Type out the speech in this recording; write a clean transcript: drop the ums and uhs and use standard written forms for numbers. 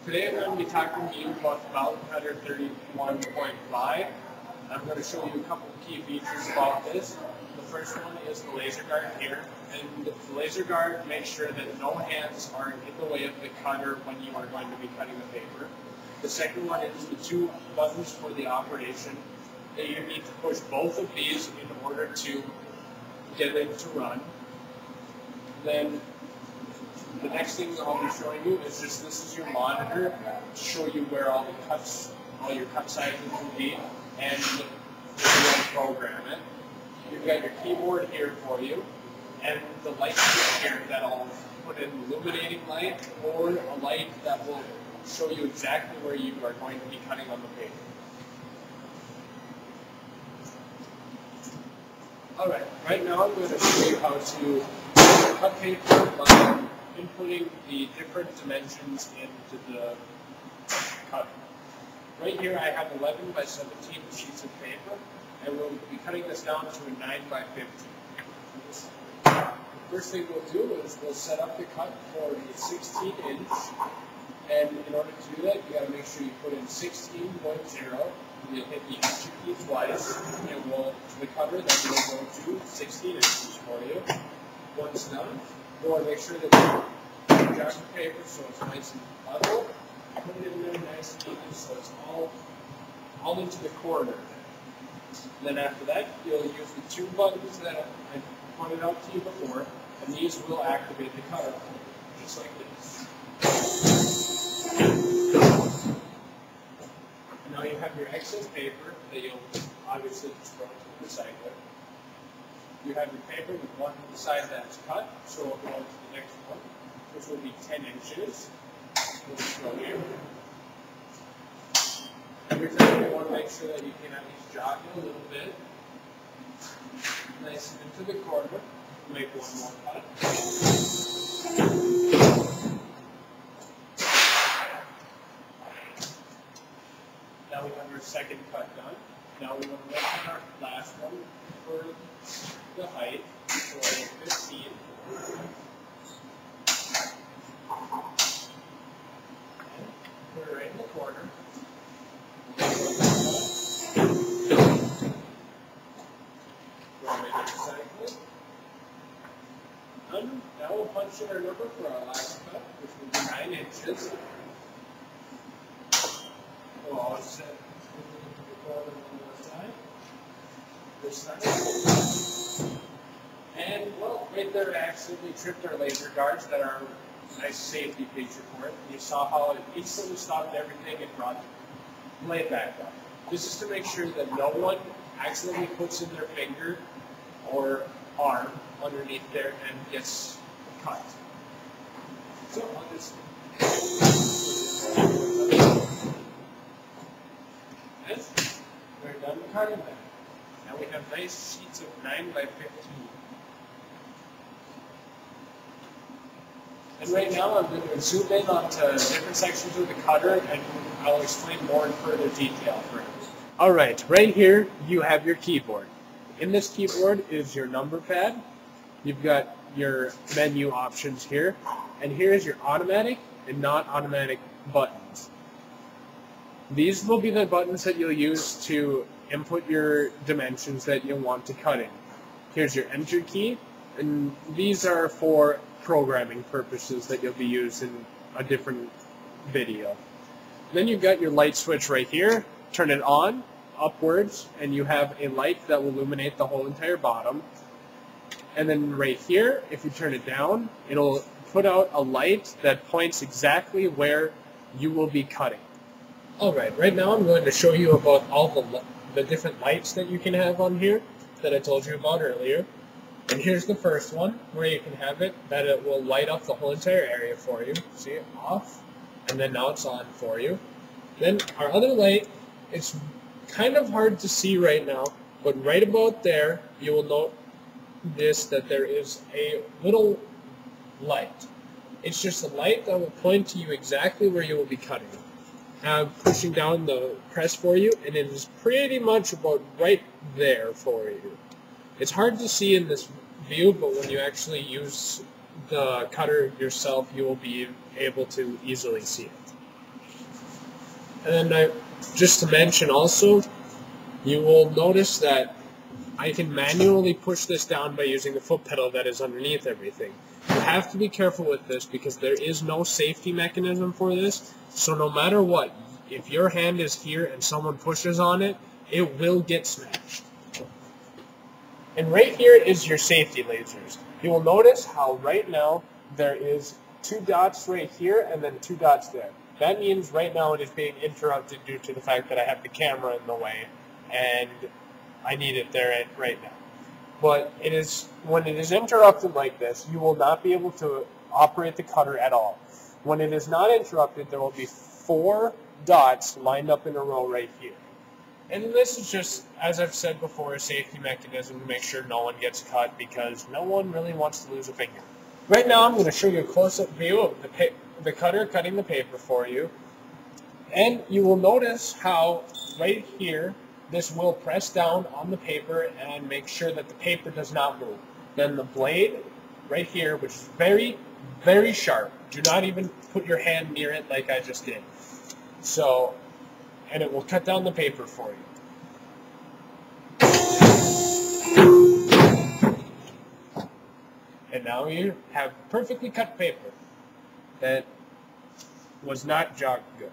Today I'm going to be talking to you about the Baumcut 31.5. I'm going to show you a couple of key features about this. The first one is the laser guard here, and the laser guard makes sure that no hands are in the way of the cutter when you are going to be cutting the paper. The second one is the two buttons for the operation. That you need to push both of these in order to get it to run. Then the next thing I'll be showing you is just this is your monitor to show you where all the cuts, all your cut sizes will be, and you will program it. You've got your keyboard here for you, and the light here that'll put in illuminating light or a light that will show you exactly where you are going to be cutting on the paper. Alright, right now I'm going to show you how to cut paper by inputting the different dimensions into the cutter. Right here I have 11 by 17 sheets of paper, and we'll be cutting this down to a 9 by 15. The first thing we'll do is we'll set up the cut for a 16 inch, and in order to do that you got to make sure you put in 16.0. You'll hit the enter key twice, and the cutter then will go to 16 inches for you. Once done, you want to make sure that you adjust the paper so it's nice and level. Put it in there nice and even so it's all into the corner. And then after that, you'll use the two buttons that I pointed out to you before, and these will activate the cutter, just like this. Now you have your excess paper that you'll obviously just throw into the recycler. You have your paper with one side that's cut, so we'll go on to the next one, which will be 10 inches. We'll just go here. Every time you want to make sure that you can at least jog it a little bit. Nice and into the corner. Make one more cut. Now we have our second cut done. Now we want to make our last one for the height, so 15. And put it right in the corner. We'll make it recycle. And now we'll punch in our number for our last cut, which will be 9 inches. We'll always set the corner on the side. This side. And, well, right there I accidentally tripped our laser guards that are a nice safety feature for it. You saw how it instantly stopped everything and brought the blade back up. This is to make sure that no one accidentally puts in their finger or arm underneath there and gets cut. So I'll just and we're done cutting that. Now we have nice sheets of 9 by 15. And right now I'm going to zoom in onto different sections of the cutter, and I'll explain more in further detail for you. Alright, right here you have your keyboard. In this keyboard is your number pad. You've got your menu options here, and here's your automatic and not automatic buttons. These will be the buttons that you'll use to input your dimensions that you'll want to cut in. Here's your enter key, and these are for programming purposes that you'll be using in a different video. Then you've got your light switch right here. Turn it on, upwards, and you have a light that will illuminate the whole entire bottom. And then right here, if you turn it down, it'll put out a light that points exactly where you will be cutting. Alright, right now I'm going to show you about all the different lights that you can have on here that I told you about earlier. And here's the first one, where you can have it, that it will light up the whole entire area for you. See it off, and then now it's on for you. Then our other light, it's kind of hard to see right now, but right about there, you will notice that there is a little light. It's just a light that will point to you exactly where you will be cutting. Now I'm pushing down the press for you, and it is pretty much about right there for you. It's hard to see in this view, but when you actually use the cutter yourself, you will be able to easily see it. And then just to mention also, you will notice that I can manually push this down by using the foot pedal that is underneath everything. You have to be careful with this because there is no safety mechanism for this. So no matter what, if your hand is here and someone pushes on it, it will get smashed. And right here is your safety lasers. You will notice how right now there is 2 dots right here and then 2 dots there. That means right now it is being interrupted due to the fact that I have the camera in the way and I need it there right now. But when it is interrupted like this, you will not be able to operate the cutter at all. When it is not interrupted, there will be 4 dots lined up in a row right here. And this is just, as I've said before, a safety mechanism to make sure no one gets cut because no one really wants to lose a finger. Right now I'm going to show you a close-up view of the cutter cutting the paper for you. And you will notice how right here, this will press down on the paper and make sure that the paper does not move. Then the blade right here, which is very, very sharp. Do not even put your hand near it like I just did. And it will cut down the paper for you. And now you have perfectly cut paper that was not jogged good.